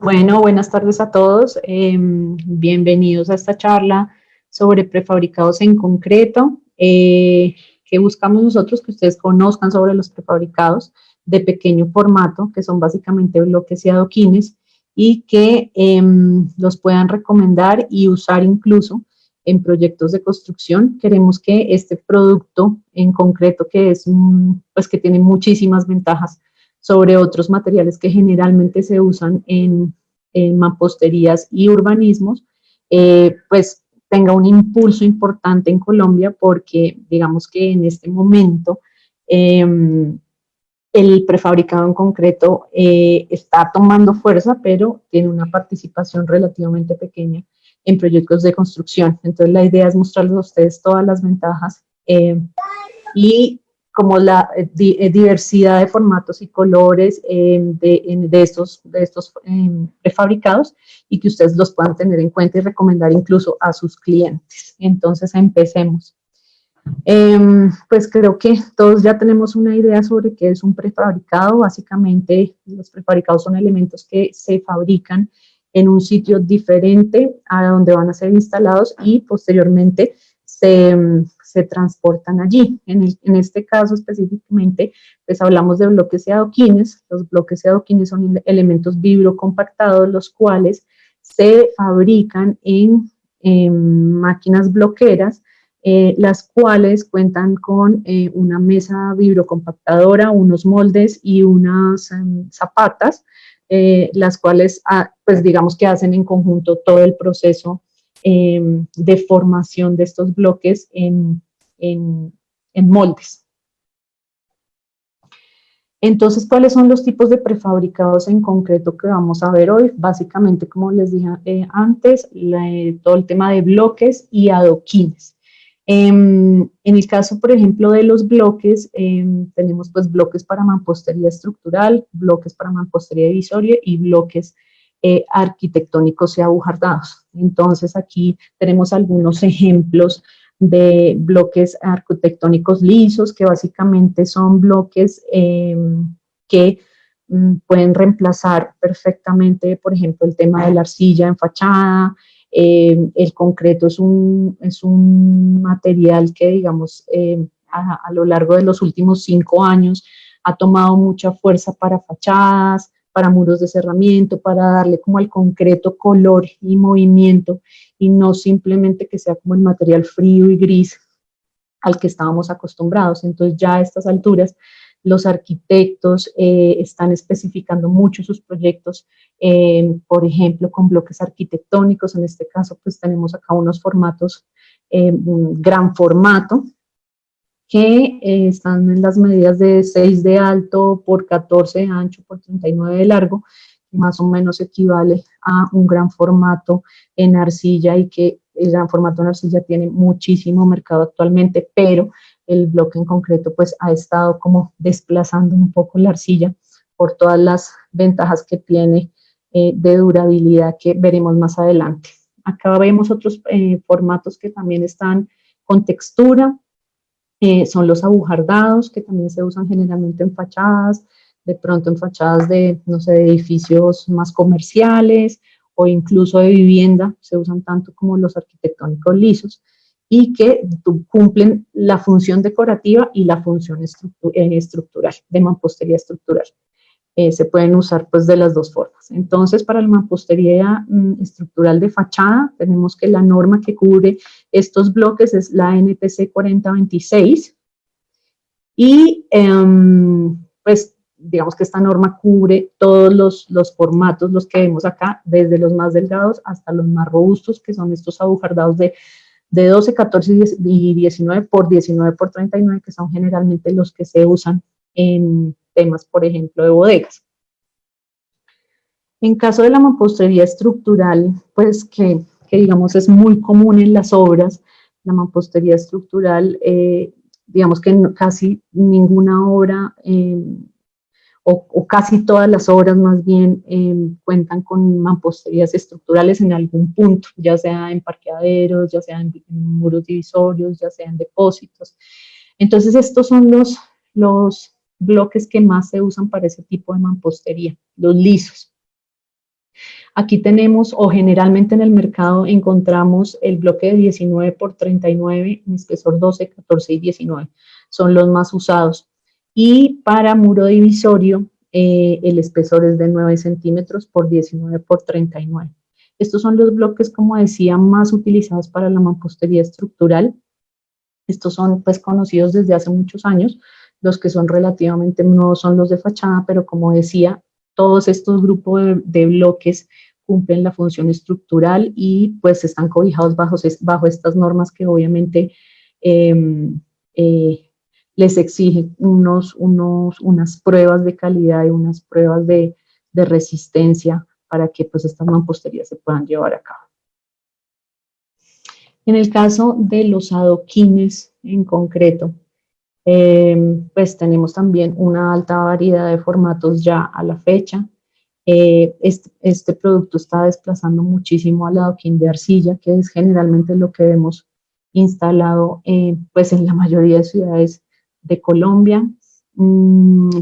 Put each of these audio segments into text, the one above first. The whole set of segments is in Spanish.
Bueno, buenas tardes a todos. Bienvenidos a esta charla sobre prefabricados en concreto. ¿Qué buscamos nosotros? Que ustedes conozcan sobre los prefabricados de pequeño formato, que son básicamente bloques y adoquines, y que los puedan recomendar y usar incluso en proyectos de construcción. Queremos que este producto en concreto, que es, pues que tiene muchísimas ventajas sobre otros materiales que generalmente se usan en mamposterías y urbanismos, pues tenga un impulso importante en Colombia porque digamos que en este momento el prefabricado en concreto está tomando fuerza, pero tiene una participación relativamente pequeña en proyectos de construcción. Entonces la idea es mostrarles a ustedes todas las ventajas y como la diversidad de formatos y colores de estos prefabricados y que ustedes los puedan tener en cuenta y recomendar incluso a sus clientes. Entonces, empecemos. Pues creo que todos ya tenemos una idea sobre qué es un prefabricado. Básicamente, los prefabricados son elementos que se fabrican en un sitio diferente a donde van a ser instalados y posteriormente se transportan allí. En este caso específicamente, pues hablamos de bloques y adoquines. Los bloques y adoquines son elementos vibrocompactados, los cuales se fabrican en máquinas bloqueras, las cuales cuentan con una mesa vibrocompactadora, unos moldes y unas zapatas, las cuales, pues digamos que hacen en conjunto todo el proceso de formación de estos bloques en moldes. Entonces, ¿cuáles son los tipos de prefabricados en concreto que vamos a ver hoy? Básicamente, como les dije antes, todo el tema de bloques y adoquines. En el caso, por ejemplo, de los bloques, tenemos pues bloques para mampostería estructural, bloques para mampostería divisoria y bloques arquitectónicos y abujardados. Entonces, aquí tenemos algunos ejemplos de bloques arquitectónicos lisos, que básicamente son bloques que pueden reemplazar perfectamente, por ejemplo, el tema de la arcilla en fachada. El concreto es un material que, digamos, a lo largo de los últimos 5 años ha tomado mucha fuerza para fachadas, para muros de cerramiento, para darle como al concreto color y movimiento, y no simplemente que sea como el material frío y gris al que estábamos acostumbrados. Entonces ya a estas alturas los arquitectos están especificando mucho sus proyectos, por ejemplo, con bloques arquitectónicos. En este caso, pues tenemos acá unos formatos, un gran formato, que están en las medidas de 6 de alto por 14 de ancho por 39 de largo, que más o menos equivale a un gran formato en arcilla, y que el gran formato en arcilla tiene muchísimo mercado actualmente, pero el bloque en concreto pues ha estado como desplazando un poco la arcilla por todas las ventajas que tiene de durabilidad que veremos más adelante. Acá vemos otros formatos que también están con textura. Son los abujardados, que también se usan generalmente en fachadas, de pronto en fachadas de, no sé, de edificios más comerciales o incluso de vivienda, se usan tanto como los arquitectónicos lisos, y que cumplen la función decorativa y la función estructural, de mampostería estructural. Se pueden usar pues de las dos formas. Entonces, para la mampostería estructural de fachada, tenemos que la norma que cubre estos bloques es la NPC 4026, y pues digamos que esta norma cubre todos los formatos, los que vemos acá, desde los más delgados hasta los más robustos, que son estos abujardados de 12, 14 y 19 por 19 por 39, que son generalmente los que se usan en temas, por ejemplo, de bodegas. En caso de la mampostería estructural, pues que digamos es muy común en las obras, la mampostería estructural, digamos que casi ninguna obra, o casi todas las obras más bien, cuentan con mamposterías estructurales en algún punto, ya sea en parqueaderos, ya sea en muros divisorios, ya sea en depósitos. Entonces estos son los bloques que más se usan para ese tipo de mampostería, los lisos. Aquí tenemos, o generalmente en el mercado encontramos el bloque de 19 por 39 en espesor 12, 14 y 19. Son los más usados. Y para muro divisorio, el espesor es de 9 centímetros por 19 por 39. Estos son los bloques, como decía, más utilizados para la mampostería estructural. Estos son pues conocidos desde hace muchos años. Los que son relativamente nuevos son los de fachada, pero como decía, todos estos grupos de bloques cumplen la función estructural y pues están cobijados bajo estas normas que obviamente les exigen unas pruebas de calidad y unas pruebas de resistencia para que pues estas mamposterías se puedan llevar a cabo. En el caso de los adoquines en concreto, pues tenemos también una alta variedad de formatos ya a la fecha. Este producto está desplazando muchísimo al adoquín de arcilla, que es generalmente lo que vemos instalado pues en la mayoría de ciudades de Colombia.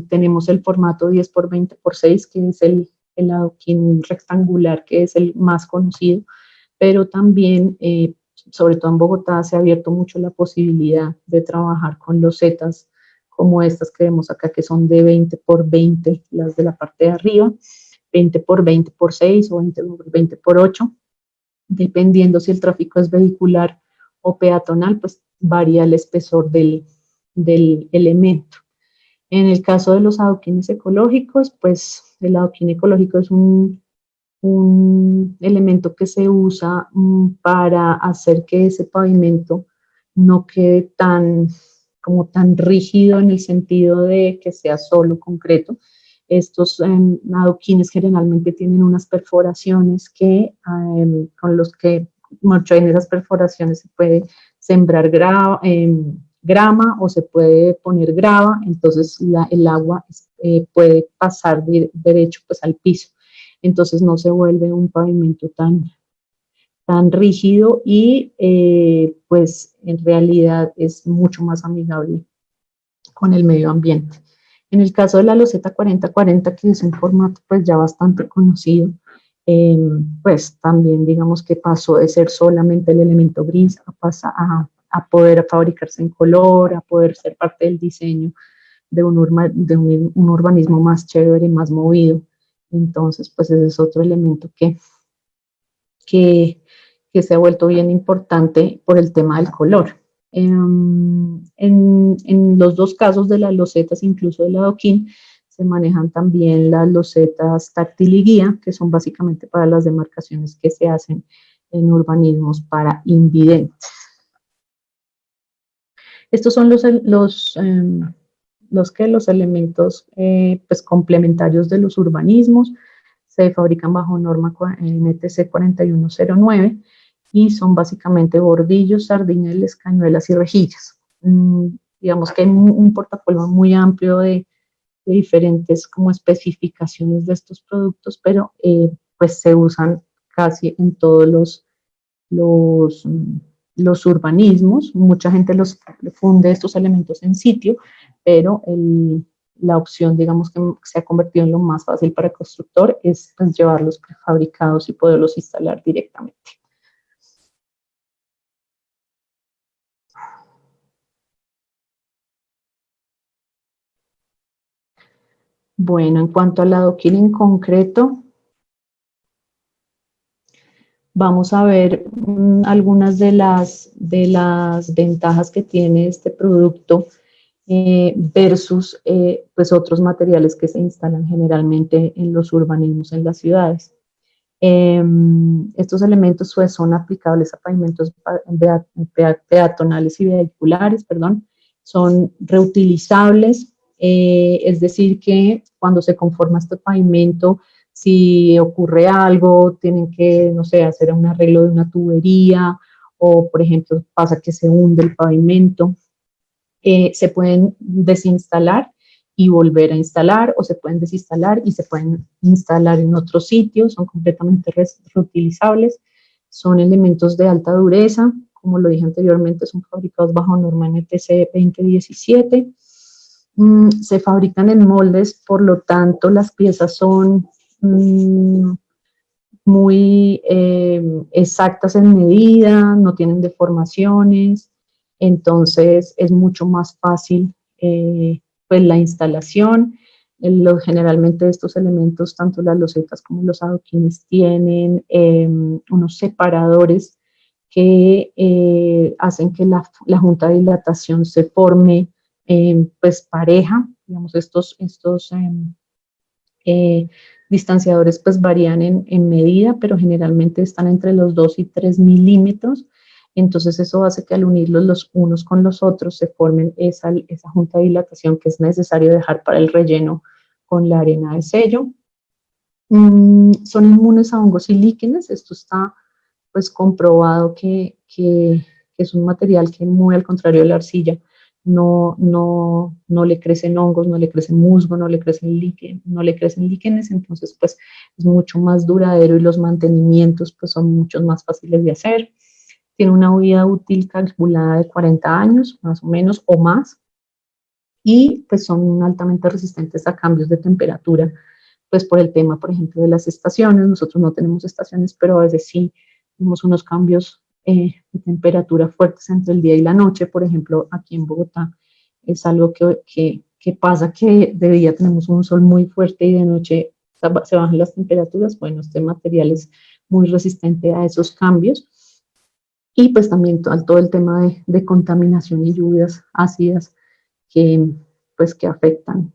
Tenemos el formato 10 por 20 por 6, que es el adoquín rectangular, que es el más conocido, pero también sobre todo en Bogotá se ha abierto mucho la posibilidad de trabajar con losetas como estas que vemos acá, que son de 20 por 20, las de la parte de arriba, 20 por 20 por 6 o 20 por 20 por 8, dependiendo si el tráfico es vehicular o peatonal, pues varía el espesor del elemento. En el caso de los adoquines ecológicos, pues el adoquín ecológico es un elemento que se usa para hacer que ese pavimento no quede tan rígido en el sentido de que sea solo concreto. Estos adoquines generalmente tienen unas perforaciones con los que en esas perforaciones se puede sembrar grama o se puede poner grava, entonces el agua puede pasar derecho pues al piso. Entonces no se vuelve un pavimento tan rígido y pues en realidad es mucho más amigable con el medio ambiente. En el caso de la loseta 4040, que es un formato pues ya bastante conocido, pues también digamos que pasó de ser solamente el elemento gris a poder fabricarse en color, a poder ser parte del diseño de un urbanismo más chévere, más movido. Entonces, pues ese es otro elemento que se ha vuelto bien importante por el tema del color. En los dos casos de las losetas, incluso del adoquín, se manejan también las losetas táctil y guía, que son básicamente para las demarcaciones que se hacen en urbanismos para invidentes. Estos son los elementos pues complementarios de los urbanismos. Se fabrican bajo norma NTC 4109 y son básicamente bordillos, sardineles, cañuelas y rejillas. Digamos que hay un portafolio muy amplio de diferentes como especificaciones de estos productos, pero pues se usan casi en todos los urbanismos. Mucha gente funde estos elementos en sitio, pero la opción, digamos, que se ha convertido en lo más fácil para el constructor es pues, llevarlos prefabricados y poderlos instalar directamente. Bueno, en cuanto al adoquín en concreto, vamos a ver algunas de las ventajas que tiene este producto versus pues otros materiales que se instalan generalmente en los urbanismos en las ciudades. Estos elementos pues, son aplicables a pavimentos peatonales y vehiculares, son reutilizables, es decir que cuando se conforma este pavimento, si ocurre algo, tienen que, no sé, hacer un arreglo de una tubería o, por ejemplo, pasa que se hunde el pavimento, se pueden desinstalar y volver a instalar, o se pueden desinstalar y se pueden instalar en otros sitios, son completamente reutilizables, son elementos de alta dureza, como lo dije anteriormente, son fabricados bajo norma NTC 2017, se fabrican en moldes, por lo tanto las piezas son muy exactas en medida, no tienen deformaciones, entonces es mucho más fácil pues la instalación. Generalmente estos elementos, tanto las losetas como los adoquines, tienen unos separadores que hacen que la junta de dilatación se forme pues pareja. Digamos, estos eh, distanciadores pues varían en medida, pero generalmente están entre los 2 y 3 milímetros. Entonces eso hace que al unirlos los unos con los otros se formen esa junta de dilatación que es necesario dejar para el relleno con la arena de sello. Son inmunes a hongos y líquenes. Esto está pues comprobado que es un material que, muy al contrario de la arcilla, no le crecen hongos, no le crecen musgo, no le crecen líquenes, entonces pues es mucho más duradero y los mantenimientos pues son mucho más fáciles de hacer. Tiene una vida útil calculada de 40 años, más o menos, o más, y pues son altamente resistentes a cambios de temperatura, pues por el tema, por ejemplo, de las estaciones. Nosotros no tenemos estaciones, pero a veces sí tenemos unos cambios de temperatura fuertes entre el día y la noche. Por ejemplo, aquí en Bogotá es algo que pasa, que de día tenemos un sol muy fuerte y de noche se bajan las temperaturas. Bueno, este material es muy resistente a esos cambios. Y pues también todo el tema de contaminación y lluvias ácidas que, pues, que afectan,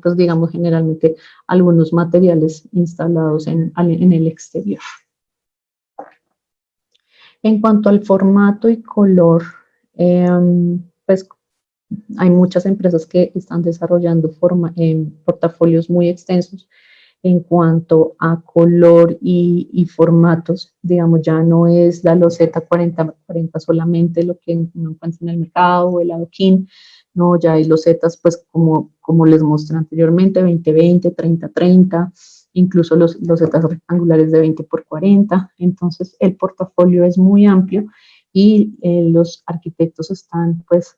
pues, digamos, generalmente algunos materiales instalados en el exterior. En cuanto al formato y color, pues hay muchas empresas que están desarrollando portafolios muy extensos en cuanto a color y formatos. Digamos, ya no es la loseta 40-40 solamente lo que uno encuentra en el mercado o el adoquín, no, ya hay losetas pues como les mostré anteriormente, 20-20, 30-30, incluso los losetas rectangulares de 20x40. Entonces el portafolio es muy amplio y los arquitectos están pues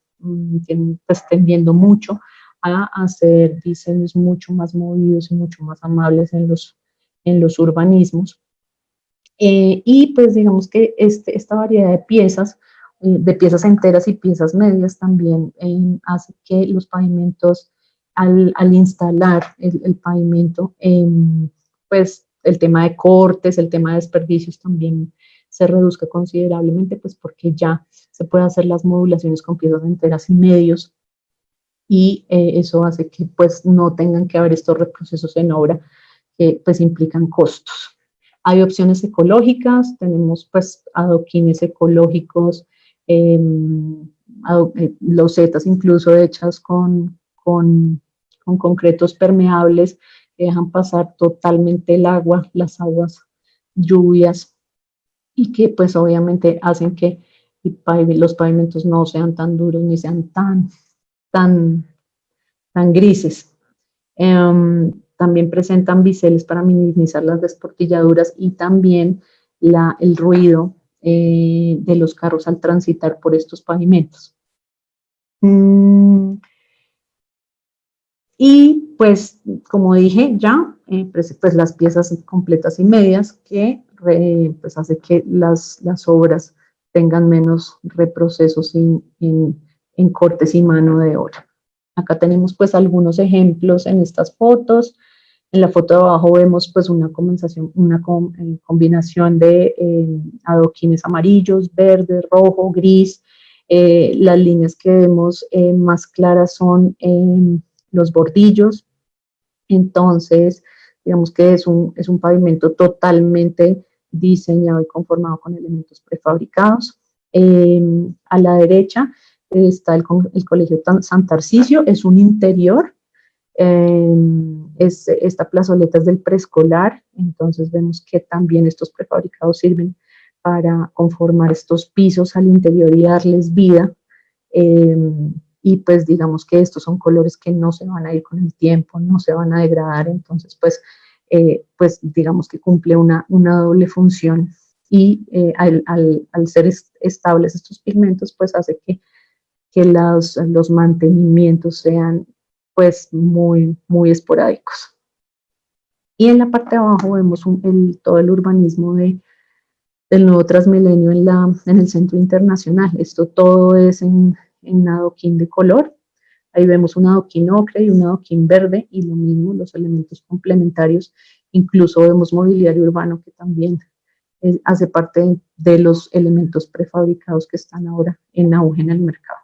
tendiendo mucho a hacer diseños mucho más movidos y mucho más amables en los urbanismos. Y pues digamos que esta variedad de piezas enteras y piezas medias también hace que los pavimentos, al instalar el pavimento, pues el tema de cortes, el tema de desperdicios también se reduzca considerablemente, pues porque ya se puede hacer las modulaciones con piezas enteras y medios, y eso hace que pues no tengan que haber estos reprocesos en obra que pues implican costos. Hay opciones ecológicas, tenemos pues adoquines ecológicos, losetas incluso hechas con concretos permeables que dejan pasar totalmente el agua, las aguas, lluvias, y que pues obviamente hacen que los pavimentos no sean tan duros ni sean tan, tan grises. También presentan biseles para minimizar las desportilladuras y también el ruido de los carros al transitar por estos pavimentos. Y pues, como dije ya, pues las piezas completas y medias que pues hace que las obras tengan menos reprocesos en cortes y mano de obra. Acá tenemos pues algunos ejemplos en estas fotos. En la foto de abajo vemos pues una combinación de adoquines amarillos, verde, rojo, gris. Las líneas que vemos más claras son los bordillos. Entonces, digamos que es un pavimento totalmente diseñado y conformado con elementos prefabricados. A la derecha está el Colegio San Tarcisio, es un interior. Esta plazoleta es del preescolar, entonces vemos que también estos prefabricados sirven para conformar estos pisos al interior y darles vida. Y pues digamos que estos son colores que no se van a ir con el tiempo, no se van a degradar, entonces pues digamos que cumple una doble función, y al ser estables estos pigmentos pues hace que los mantenimientos sean pues muy esporádicos. Y en la parte de abajo vemos todo el urbanismo del nuevo Transmilenio en el centro internacional. Esto todo es en adoquín de color. Ahí vemos un adoquín ocre y un adoquín verde, y lo mismo, los elementos complementarios. Incluso vemos mobiliario urbano, que también hace parte de los elementos prefabricados que están ahora en auge en el mercado.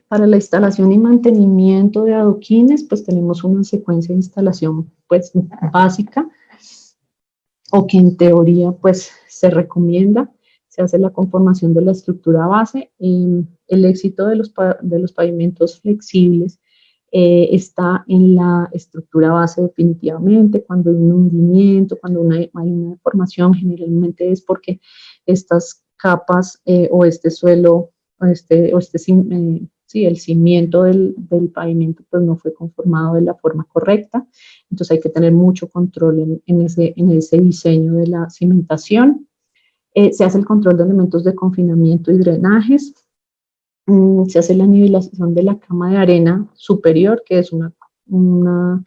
Para la instalación y mantenimiento de adoquines, pues tenemos una secuencia de instalación pues básica, o que en teoría pues se recomienda. Se hace la conformación de la estructura base. El éxito de los pavimentos flexibles está en la estructura base definitivamente. Cuando hay un hundimiento, cuando hay una deformación, generalmente es porque estas capas o este suelo sí, el cimiento del pavimento pues no fue conformado de la forma correcta. Entonces hay que tener mucho control en ese diseño de la cimentación. Se hace el control de elementos de confinamiento y drenajes. Se hace la nivelación de la cama de arena superior, que es una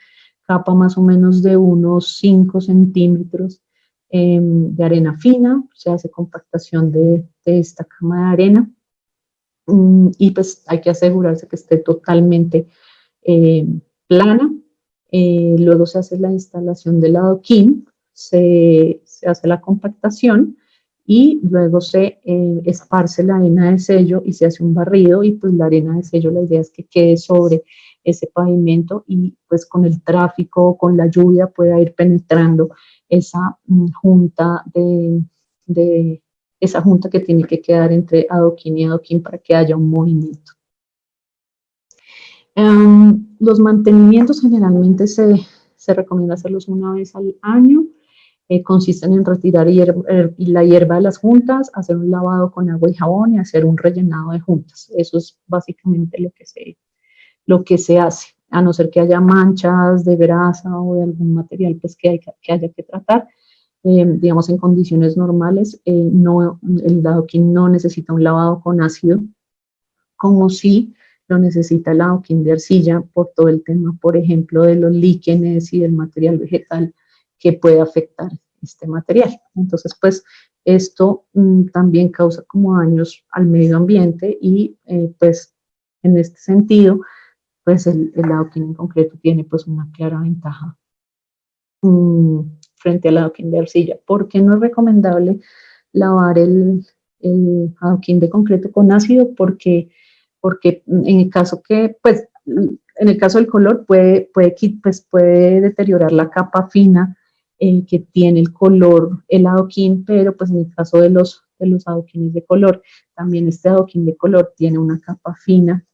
capa más o menos de unos 5 centímetros de arena fina. Se hace compactación de esta cama de arena. Y pues hay que asegurarse que esté totalmente plana. Luego se hace la instalación del adoquín, se hace la compactación, y luego se esparce la arena de sello y se hace un barrido, y pues la arena de sello, la idea es que quede sobre ese pavimento, y pues con el tráfico, con la lluvia, pueda ir penetrando esa junta esa junta que tiene que quedar entre adoquín y adoquín para que haya un movimiento. Los mantenimientos generalmente se recomienda hacerlos una vez al año. Consisten en retirar la hierba de las juntas, hacer un lavado con agua y jabón y hacer un rellenado de juntas. Eso es básicamente lo que se hace, a no ser que haya manchas de grasa o de algún material pues, que haya que tratar. Digamos, en condiciones normales, el adoquín no necesita un lavado con ácido, como si lo necesita el adoquín de arcilla, por todo el tema, por ejemplo, de los líquenes y del material vegetal que puede afectar este material. Entonces, pues, esto también causa como daños al medio ambiente, y pues, en este sentido, pues el adoquín en concreto tiene pues una clara ventaja frente al adoquín de arcilla. ¿Por qué no es recomendable lavar el adoquín de concreto con ácido? Porque en el caso pues, en el caso del color puede deteriorar la capa fina que tiene el color, el adoquín, pero pues en el caso de los adoquines de color, también este adoquín de color tiene una capa fina,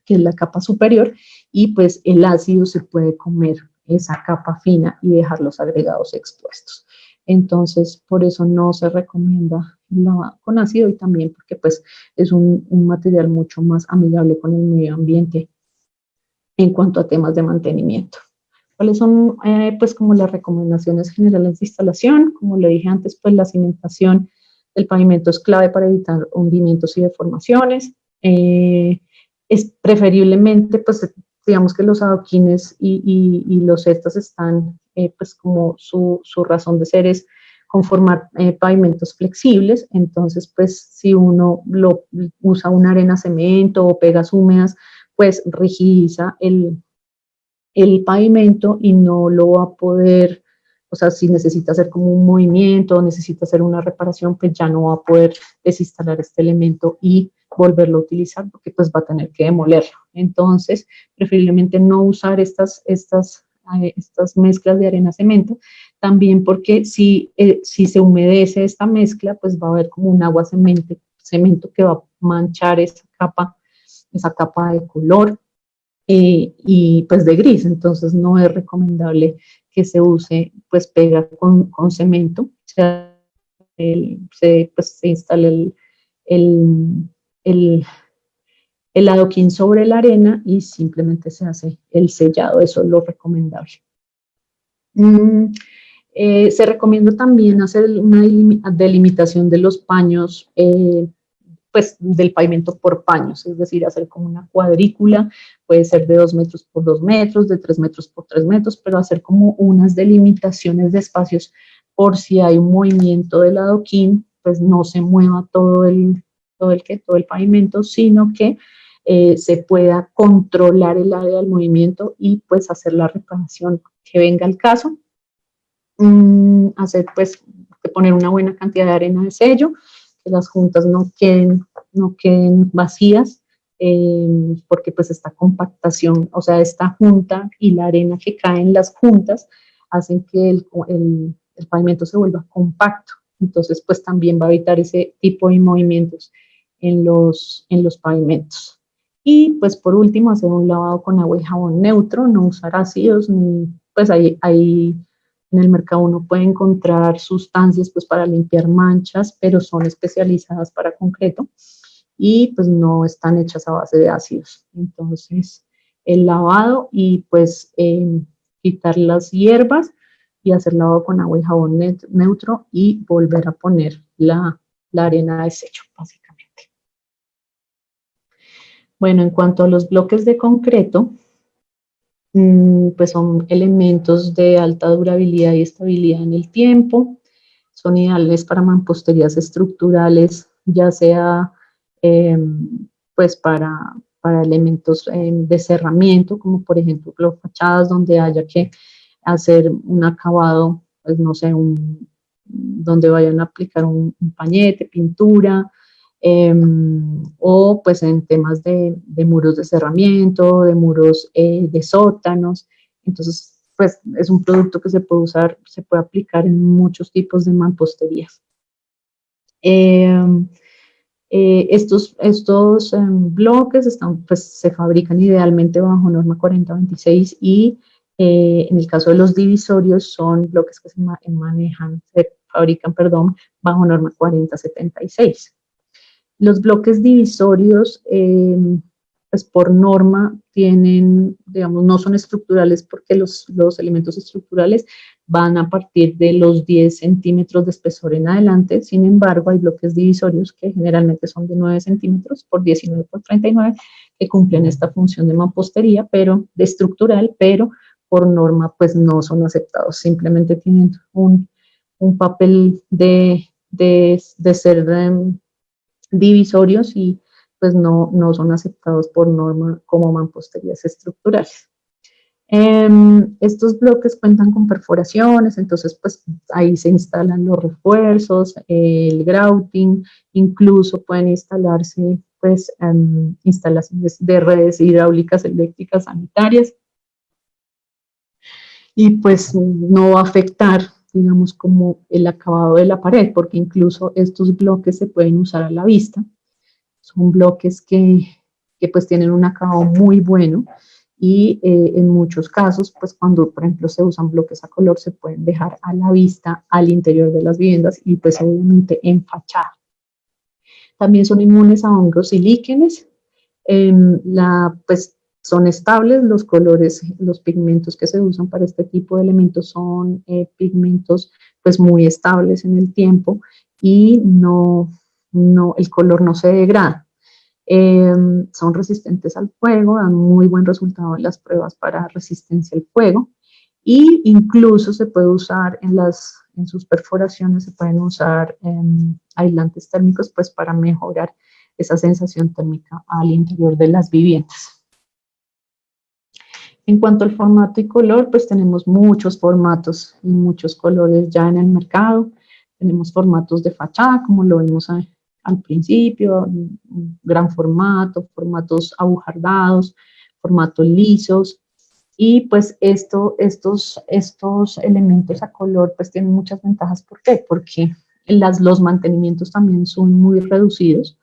que es la capa superior, y pues el ácido se puede comer esa capa fina y dejar los agregados expuestos. Entonces, por eso no se recomienda el lavado con ácido, y también porque pues es un material mucho más amigable con el medio ambiente en cuanto a temas de mantenimiento. ¿Cuáles son pues como las recomendaciones generales de instalación? Como le dije antes, pues la cimentación del pavimento es clave para evitar hundimientos y deformaciones. Es preferiblemente, pues digamos que los adoquines y los cestas están, pues como su razón de ser es conformar pavimentos flexibles. Entonces, pues si uno usa una arena cemento o pegas húmedas, pues rigidiza el pavimento y no lo va a poder, o sea, si necesita hacer como un movimiento, necesita hacer una reparación, pues ya no va a poder desinstalar este elemento y volverlo a utilizar, porque pues va a tener que demolerlo. Entonces, preferiblemente no usar estas mezclas de arena-cemento, también porque si se humedece esta mezcla, pues va a haber como un agua cemento que va a manchar esa capa de color y pues de gris. Entonces no es recomendable que se use pues pega con cemento. O sea, se instala el adoquín sobre la arena y simplemente se hace el sellado. Eso es lo recomendable. Se recomienda también hacer una delimitación de los paños pues, del pavimento por paños, es decir, hacer como una cuadrícula, puede ser de 2 metros por 2 metros, de 3 metros por 3 metros, pero hacer como unas delimitaciones de espacios por si hay un movimiento del adoquín, pues no se mueva todo el pavimento, sino que se pueda controlar el área del movimiento y pues hacer la reparación que venga al caso. Hacer pues poner una buena cantidad de arena de sello, que las juntas no queden vacías, porque pues esta compactación, o sea, esta junta y la arena que cae en las juntas hacen que el pavimento se vuelva compacto. Entonces, pues también va a evitar ese tipo de movimientos en los pavimentos. Y pues por último, hacer un lavado con agua y jabón neutro, no usar ácidos, ni pues hay en el mercado uno puede encontrar sustancias pues para limpiar manchas, pero son especializadas para concreto y pues no están hechas a base de ácidos. Entonces, el lavado y pues quitar las hierbas y hacer lavado con agua y jabón neutro y volver a poner la arena de sello, básicamente. Bueno, en cuanto a los bloques de concreto, pues son elementos de alta durabilidad y estabilidad en el tiempo, son ideales para mamposterías estructurales, ya sea pues para elementos de cerramiento, como por ejemplo fachadas donde haya que hacer un acabado, pues no sé, donde vayan a aplicar un pañete, pintura, o pues en temas de muros de cerramiento, de muros de sótanos. Entonces, pues es un producto que se puede usar, se puede aplicar en muchos tipos de mamposterías. Estos bloques pues, se fabrican idealmente bajo norma 4026 y en el caso de los divisorios son bloques que se fabrican, perdón, bajo norma 4076. Los bloques divisorios, pues por norma, tienen, digamos, no son estructurales porque los elementos estructurales van a partir de los 10 centímetros de espesor en adelante. Sin embargo, hay bloques divisorios que generalmente son de 9 centímetros por 19 por 39 que cumplen esta función de mampostería, pero de estructural, pero por norma, pues no son aceptados. Simplemente tienen un papel de ser divisorios y pues no son aceptados por norma como mamposterías estructurales. Estos bloques cuentan con perforaciones, entonces pues ahí se instalan los refuerzos, el grouting, incluso pueden instalarse pues instalaciones de redes hidráulicas, eléctricas, sanitarias, y pues no va a afectar, digamos, como el acabado de la pared, porque incluso estos bloques se pueden usar a la vista. Son bloques que pues tienen un acabado muy bueno y en muchos casos, pues cuando por ejemplo se usan bloques a color, se pueden dejar a la vista al interior de las viviendas y pues obviamente en fachada. También son inmunes a hongos y líquenes, pues son estables los colores, los pigmentos que se usan para este tipo de elementos son pigmentos pues muy estables en el tiempo y el color no se degrada. Son resistentes al fuego, dan muy buen resultado en las pruebas para resistencia al fuego y incluso se puede usar en sus perforaciones, se pueden usar aislantes térmicos pues para mejorar esa sensación térmica al interior de las viviendas. En cuanto al formato y color, pues tenemos muchos formatos y muchos colores ya en el mercado. Tenemos formatos de fachada, como lo vimos al principio, un gran formato, formatos agujardados, formatos lisos. Y pues estos elementos a color pues tienen muchas ventajas. ¿Por qué? Porque los mantenimientos también son muy reducidos.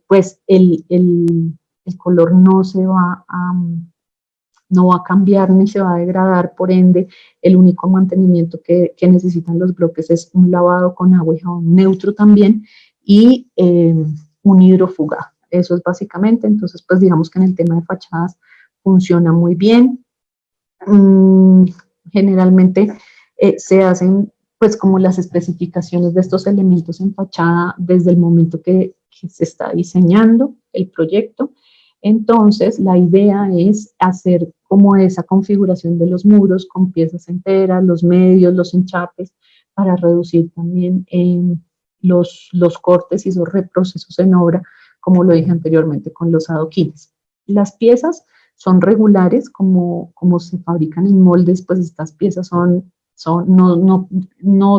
Pues el color no va a cambiar ni se va a degradar, por ende, el único mantenimiento que necesitan los bloques es un lavado con agua y jabón neutro también y un hidrofugado. Eso es básicamente, entonces pues digamos que en el tema de fachadas funciona muy bien. Generalmente se hacen pues como las especificaciones de estos elementos en fachada desde el momento que se está diseñando el proyecto. Entonces, la idea es hacer como esa configuración de los muros con piezas enteras, los medios, los enchapes, para reducir también los cortes y esos reprocesos en obra, como lo dije anteriormente con los adoquines. Las piezas son regulares, como se fabrican en moldes, pues estas piezas no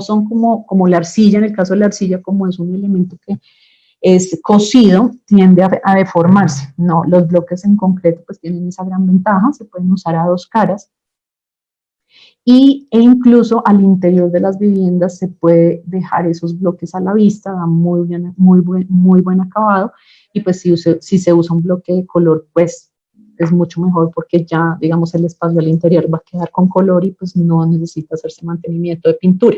son como la arcilla. En el caso de la arcilla, como es un elemento que es cocido, tiende a deformarse. No, los bloques en concreto pues tienen esa gran ventaja, se pueden usar a dos caras, e incluso al interior de las viviendas se puede dejar esos bloques a la vista, da muy buen acabado, y pues si se usa un bloque de color, pues es mucho mejor, porque ya, digamos, el espacio al interior va a quedar con color y pues no necesita hacerse mantenimiento de pintura.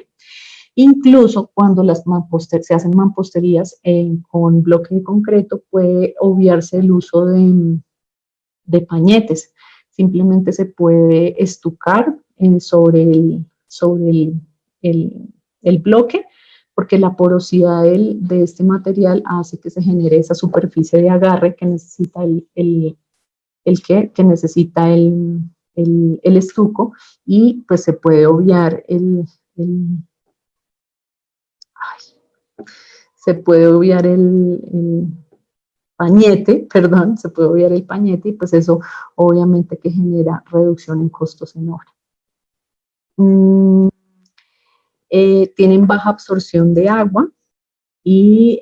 Incluso cuando se hacen mamposterías con bloque de concreto, puede obviarse el uso de pañetes. Simplemente se puede estucar sobre el bloque, porque la porosidad de este material hace que se genere esa superficie de agarre que necesita que necesita el estuco, y pues se puede obviar se puede obviar el pañete, perdón, se puede obviar el pañete, y pues eso obviamente que genera reducción en costos en obra. Tienen baja absorción de agua, y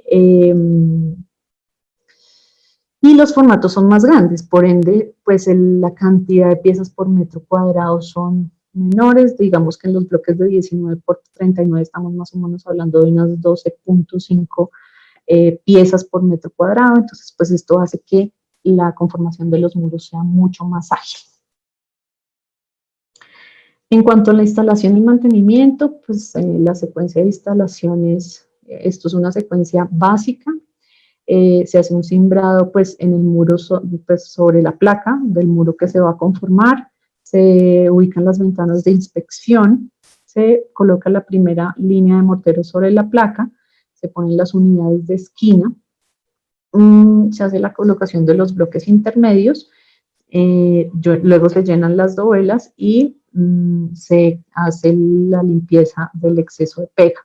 los formatos son más grandes, por ende, pues la cantidad de piezas por metro cuadrado son menores. Digamos que en los bloques de 19 por 39 estamos más o menos hablando de unas 12.5 piezas por metro cuadrado. Entonces, pues esto hace que la conformación de los muros sea mucho más ágil. En cuanto a la instalación y mantenimiento, pues la secuencia de instalaciones, esto es una secuencia básica. Se hace un cimbrado pues en el muro, pues, sobre la placa del muro que se va a conformar. Se ubican las ventanas de inspección, se coloca la primera línea de mortero sobre la placa, se ponen las unidades de esquina, se hace la colocación de los bloques intermedios, luego se llenan las dovelas y se hace la limpieza del exceso de pega.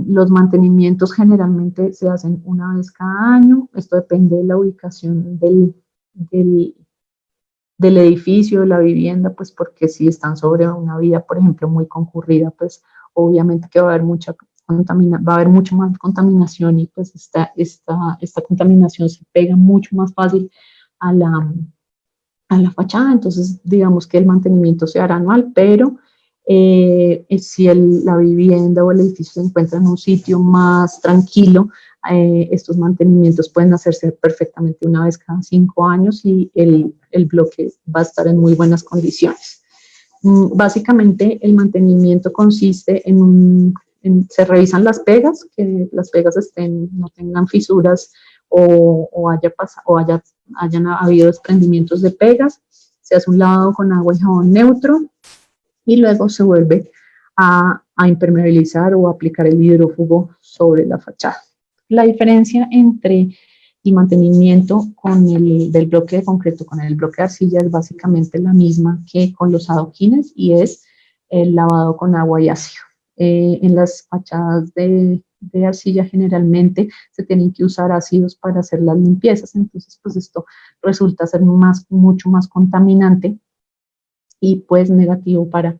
Los mantenimientos generalmente se hacen una vez cada año. Esto depende de la ubicación del edificio, de la vivienda, pues porque si están sobre una vía, por ejemplo, muy concurrida, pues obviamente que va a haber mucho más contaminación, y pues esta contaminación se pega mucho más fácil a la fachada. Entonces, digamos que el mantenimiento se hará anual, pero si la vivienda o el edificio se encuentra en un sitio más tranquilo, estos mantenimientos pueden hacerse perfectamente una vez cada 5 años, y el bloque va a estar en muy buenas condiciones. Básicamente, el mantenimiento consiste se revisan las pegas, que las pegas no tengan fisuras o hayan habido desprendimientos de pegas. Se hace un lavado con agua y jabón neutro, y luego se vuelve a impermeabilizar o aplicar el hidrófugo sobre la fachada. La diferencia entre el mantenimiento del bloque de concreto con el bloque de arcilla es básicamente la misma que con los adoquines, y es el lavado con agua y ácido. En las fachadas de arcilla generalmente se tienen que usar ácidos para hacer las limpiezas. Entonces, pues esto resulta ser mucho más contaminante y pues negativo para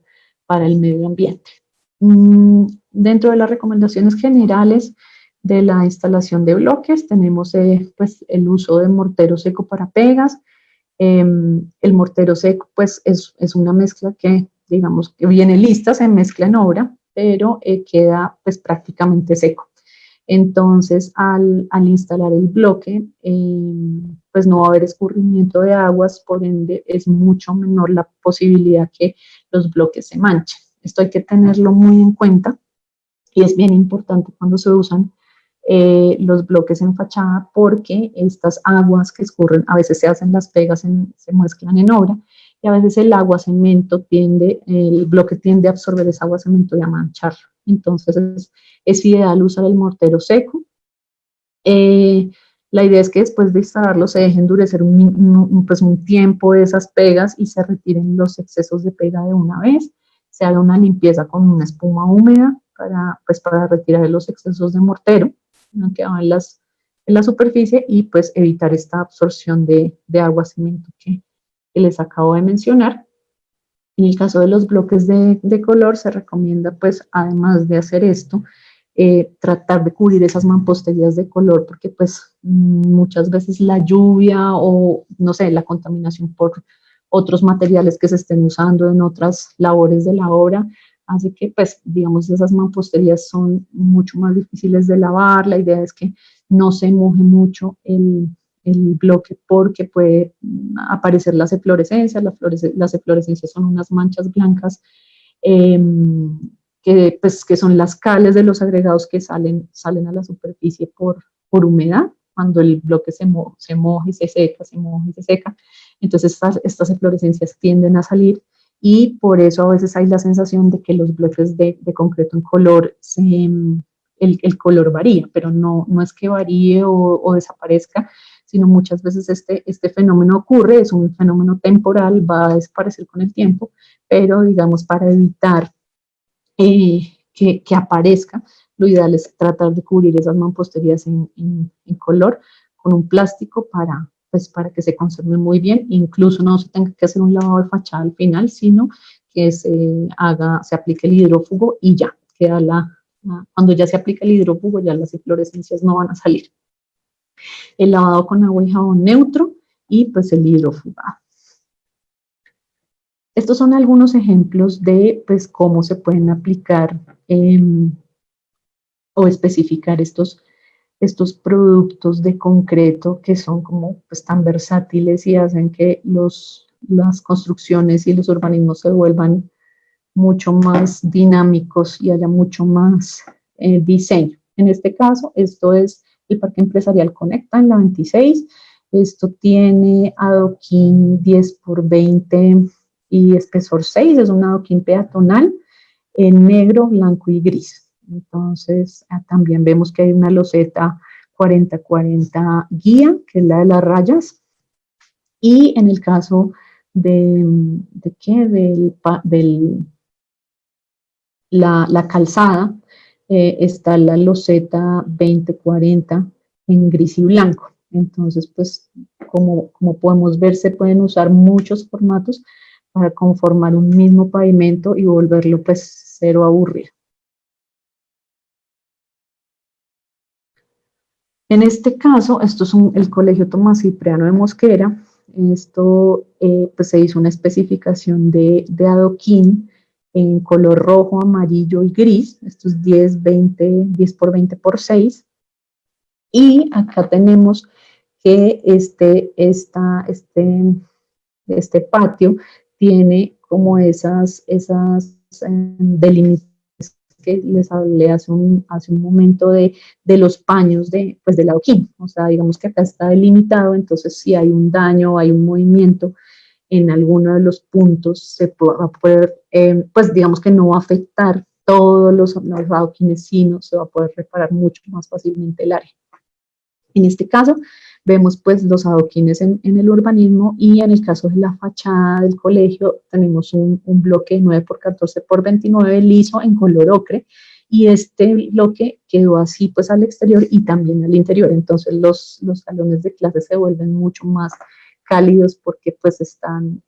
el medio ambiente. Dentro de las recomendaciones generales de la instalación de bloques tenemos pues el uso de mortero seco para pegas. El mortero seco pues es una mezcla que, digamos, que viene lista, se mezcla en obra, pero queda pues prácticamente seco. Entonces, al instalar el bloque, pues no va a haber escurrimiento de aguas, por ende es mucho menor la posibilidad que los bloques se manchen. Esto hay que tenerlo muy en cuenta, y es bien importante cuando se usan los bloques en fachada, porque estas aguas que escurren, a veces se hacen las pegas, se mezclan en obra, y a veces el agua cemento el bloque tiende a absorber esa agua cemento y a mancharlo. Entonces es ideal usar el mortero seco. La idea es que después de instalarlo se deje endurecer pues un tiempo esas pegas y se retiren los excesos de pega de una vez. Se haga una limpieza con una espuma húmeda para retirar los excesos de mortero que van en la superficie y pues evitar esta absorción de agua cemento que les acabo de mencionar. En el caso de los bloques de color se recomienda pues además de hacer esto, tratar de cubrir esas mamposterías de color porque pues muchas veces la lluvia o no sé, la contaminación por otros materiales que se estén usando en otras labores de la obra, así que pues digamos esas mamposterías son mucho más difíciles de lavar. La idea es que no se moje mucho el bloque porque puede aparecer las eflorescencias. Las eflorescencias son unas manchas blancas eh, que son las cales de los agregados que salen a la superficie por humedad. Cuando el bloque se moja y se seca, se moja y se seca, entonces estas eflorescencias tienden a salir y por eso a veces hay la sensación de que los bloques de concreto en color el color varía, pero no es que varíe o desaparezca, sino muchas veces este fenómeno ocurre, es un fenómeno temporal, va a desaparecer con el tiempo, pero digamos para evitar que aparezca, lo ideal es tratar de cubrir esas mamposterías en color con un plástico para que se conserve muy bien, incluso no se tenga que hacer un lavado de fachada al final, sino que se aplique el hidrófugo y ya, cuando ya se aplica el hidrófugo ya las inflorescencias no van a salir. El lavado con agua y jabón neutro y pues el hidrofugado. Estos son algunos ejemplos de pues, cómo se pueden aplicar o especificar estos productos de concreto que son como pues, tan versátiles y hacen que las construcciones y los urbanismos se vuelvan mucho más dinámicos y haya mucho más diseño. En este caso, esto es el Parque Empresarial Conecta en la 26. Esto tiene adoquín 10 por 20 y espesor 6, es un adoquín peatonal en negro, blanco y gris. Entonces, también vemos que hay una loseta 40-40 guía, que es la de las rayas. Y en el caso la calzada, está la loseta 20-40 en gris y blanco. Entonces, pues, como podemos ver, se pueden usar muchos formatos para conformar un mismo pavimento y volverlo, pues, cero aburrido. En este caso, esto es el Colegio Tomás Cipriano de Mosquera. Esto, pues, se hizo una especificación de adoquín en color rojo, amarillo y gris. Esto es 10 por 20 por 6. Y acá tenemos que este patio tiene como esas delimitaciones que les hablé hace un momento de los paños pues, del adoquín. O sea, digamos que acá está delimitado, entonces si hay un daño, hay un movimiento en alguno de los puntos, se va a poder, pues digamos que no va a afectar todos los adoquines, sino se va a poder reparar mucho más fácilmente el área. En este caso, vemos pues los adoquines en el urbanismo y en el caso de la fachada del colegio tenemos un bloque 9 por 14 por 29 liso en color ocre y este bloque quedó así pues al exterior y también al interior. Entonces los salones de clase se vuelven mucho más cálidos porque pues están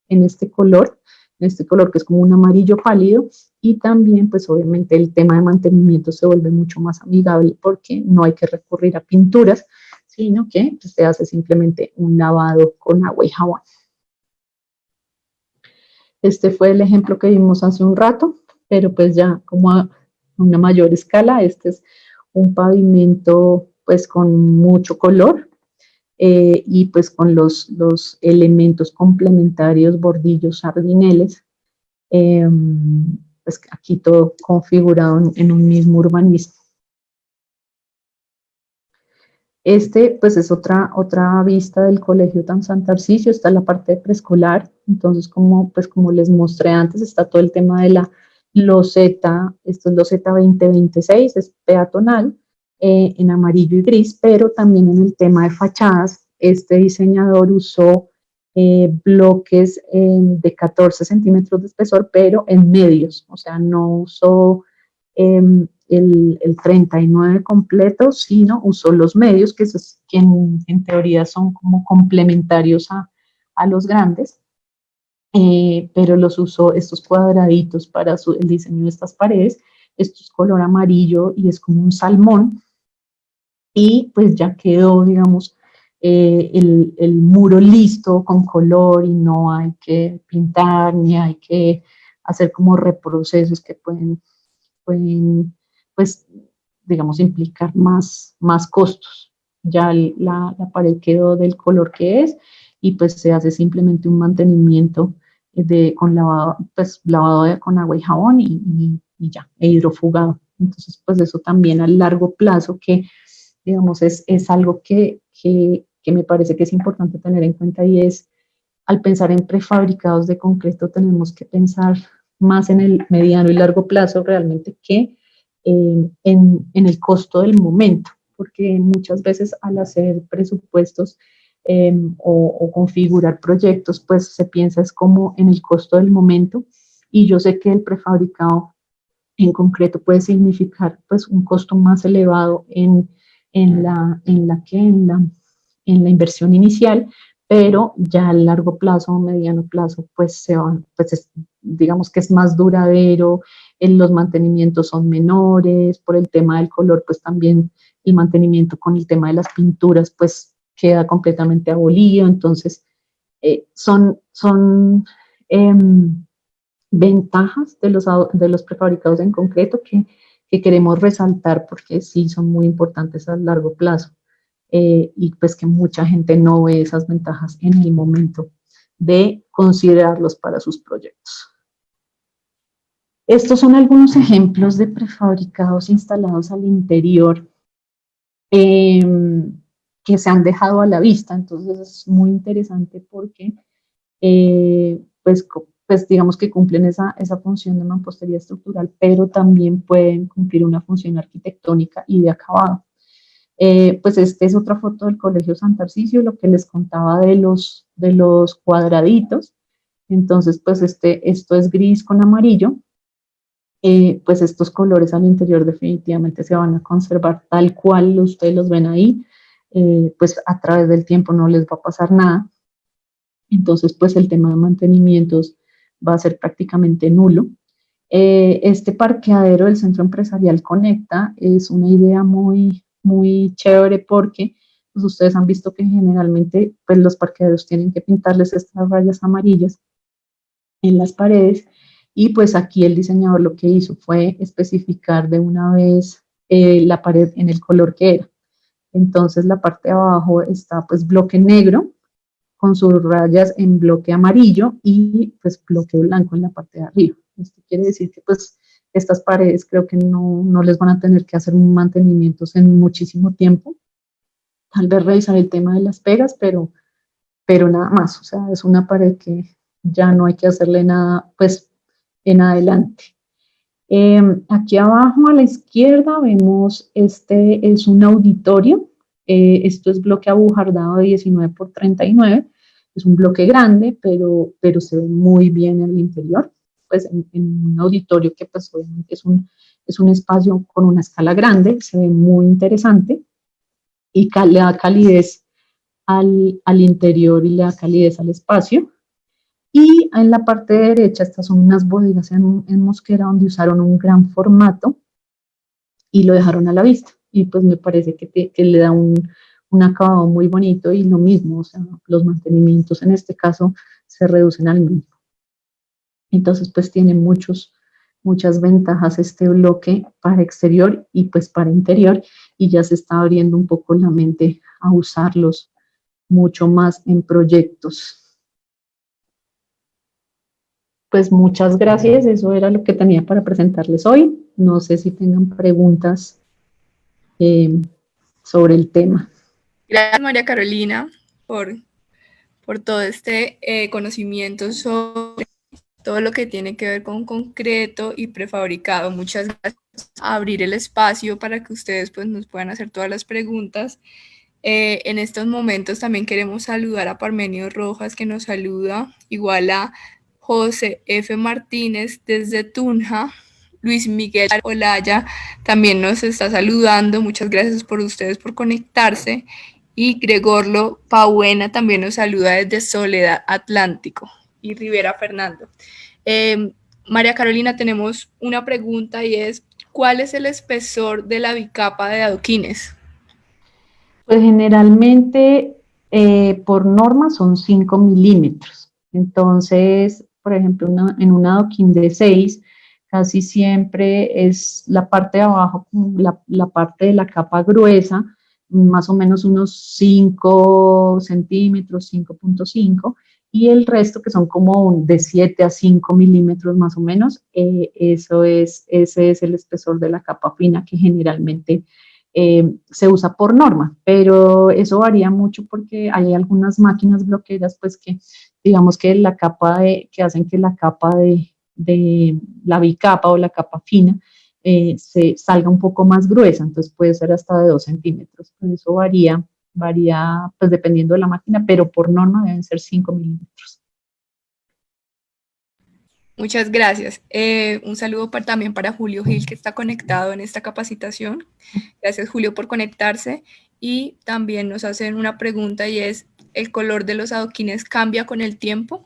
en este color que es como un amarillo pálido y también pues obviamente el tema de mantenimiento se vuelve mucho más amigable porque no hay que recurrir a pinturas, sino que pues, se hace simplemente un lavado con agua y jabón. Este fue el ejemplo que vimos hace un rato, pero pues ya como a una mayor escala, este es un pavimento pues con mucho color y pues con los elementos complementarios, bordillos, sardineles, pues aquí todo configurado en un mismo urbanismo. Pues es otra vista del Colegio San Tarcisio, está la parte de preescolar, entonces como les mostré antes, está todo el tema de la loseta, esto es loseta 2026, es peatonal, en amarillo y gris, pero también en el tema de fachadas, este diseñador usó bloques de 14 centímetros de espesor, pero en medios, o sea, no usó el 39 completo, sino usó los medios, que en teoría son como complementarios a los grandes, pero los usó estos cuadraditos para el diseño de estas paredes. Esto es color amarillo y es como un salmón, y pues ya quedó, digamos, el muro listo con color y no hay que pintar ni hay que hacer como reprocesos que pueden pues, digamos, implicar más costos. Ya la pared quedó del color que es y pues se hace simplemente un mantenimiento con lavado, pues lavado con agua y jabón y ya, e hidrofugado. Entonces, pues eso también a largo plazo, que digamos es algo que me parece que es importante tener en cuenta, y es, al pensar en prefabricados de concreto, tenemos que pensar más en el mediano y largo plazo realmente que en el costo del momento, porque muchas veces al hacer presupuestos o configurar proyectos, pues se piensa es como en el costo del momento, y yo sé que el prefabricado en concreto puede significar pues un costo más elevado en la inversión inicial, pero ya a largo plazo o mediano plazo pues digamos que es más duradero, los mantenimientos son menores, por el tema del color pues también el mantenimiento con el tema de las pinturas pues queda completamente abolido. Entonces son eh, ventajas de los prefabricados en concreto que queremos resaltar porque sí son muy importantes a largo plazo, y pues que mucha gente no ve esas ventajas en el momento de considerarlos para sus proyectos. Estos son algunos ejemplos de prefabricados instalados al interior eh, que se han dejado a la vista. Entonces es muy interesante porque pues digamos que cumplen esa función de mampostería estructural, pero también pueden cumplir una función arquitectónica y de acabado. Pues esta es otra foto del Colegio San Tarcisio, lo que les contaba de los cuadraditos. Entonces, pues esto es gris con amarillo. Pues estos colores al interior definitivamente se van a conservar tal cual ustedes los ven ahí. Pues a través del tiempo no les va a pasar nada. Entonces, pues el tema de mantenimientos va a ser prácticamente nulo. Este parqueadero del Centro Empresarial Conecta es una idea muy, muy chévere porque pues, ustedes han visto que generalmente pues, los parqueaderos tienen que pintarles estas rayas amarillas en las paredes, y pues aquí el diseñador lo que hizo fue especificar de una vez la pared en el color que era. Entonces la parte de abajo está pues bloque negro con sus rayas en bloque amarillo y pues bloque blanco en la parte de arriba. Esto quiere decir que pues estas paredes creo que no les van a tener que hacer mantenimientos en muchísimo tiempo. Tal vez revisar el tema de las pegas, pero nada más. O sea, es una pared que ya no hay que hacerle nada pues en adelante. Aquí abajo a la izquierda vemos, este es un auditorio. Esto es bloque abujardado de 19 por 39. Es un bloque grande, pero se ve muy bien en el interior. Pues en un auditorio que pues obviamente es un espacio con una escala grande, se ve muy interesante y le da calidez al interior y le da calidez al espacio. Y en la parte derecha, estas son unas bodegas en Mosquera donde usaron un gran formato y lo dejaron a la vista. Y pues me parece que le da un acabado muy bonito, y lo mismo, o sea, los mantenimientos en este caso se reducen al mínimo. Entonces pues tiene muchas ventajas este bloque para exterior y pues para interior, y ya se está abriendo un poco la mente a usarlos mucho más en proyectos. Pues muchas gracias, eso era lo que tenía para presentarles hoy. No sé si tengan preguntas sobre el tema. Gracias, María Carolina, por todo este conocimiento sobre todo lo que tiene que ver con concreto y prefabricado. Muchas gracias por abrir el espacio para que ustedes pues, nos puedan hacer todas las preguntas. En estos momentos también queremos saludar a Parmenio Rojas, que nos saluda, igual a José F. Martínez desde Tunja. Luis Miguel Olaya también nos está saludando. Muchas gracias por ustedes por conectarse. Y Gregorlo Pauena también nos saluda desde Soledad Atlántico. Y Rivera Fernando. María Carolina, tenemos una pregunta y es, ¿cuál es el espesor de la bicapa de adoquines? Pues generalmente por norma son 5 milímetros. Entonces, por ejemplo, en un adoquín de 6, casi siempre es la parte de abajo, la parte de la capa gruesa, más o menos unos 5 centímetros, 5.5, y el resto que son como de 7 a 5 milímetros más o menos, ese es el espesor de la capa fina que generalmente se usa por norma, pero eso varía mucho porque hay algunas máquinas bloqueras pues que digamos que la capa que hacen que la capa de la bicapa o la capa fina se salga un poco más gruesa, entonces puede ser hasta de 2 centímetros, pues eso varía pues dependiendo de la máquina, pero por norma deben ser 5 milímetros. Muchas gracias. Un saludo también para Julio Gil, que está conectado en esta capacitación. Gracias, Julio, por conectarse. Y también nos hacen una pregunta y es, ¿el color de los adoquines cambia con el tiempo?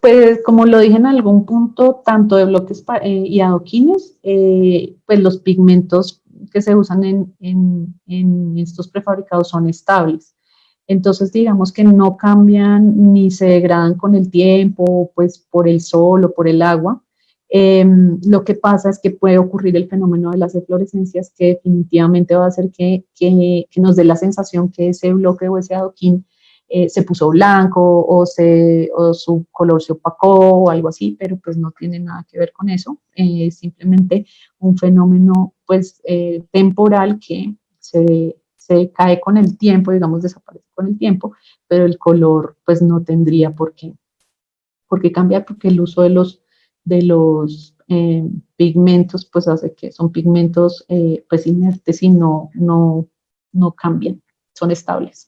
Pues como lo dije en algún punto, tanto de bloques y adoquines, pues los pigmentos que se usan en estos prefabricados son estables. Entonces, digamos que no cambian ni se degradan con el tiempo, pues por el sol o por el agua. Lo que pasa es que puede ocurrir el fenómeno de las eflorescencias que definitivamente va a hacer que nos dé la sensación que ese bloque o ese adoquín se puso blanco o su color se opacó o algo así, pero pues no tiene nada que ver con eso. Es simplemente un fenómeno pues temporal que se cae con el tiempo, digamos, desaparece con el tiempo, pero el color pues no tendría por qué cambiar porque el uso de los pigmentos pues hace que son pigmentos pues inertes y no cambian, son estables.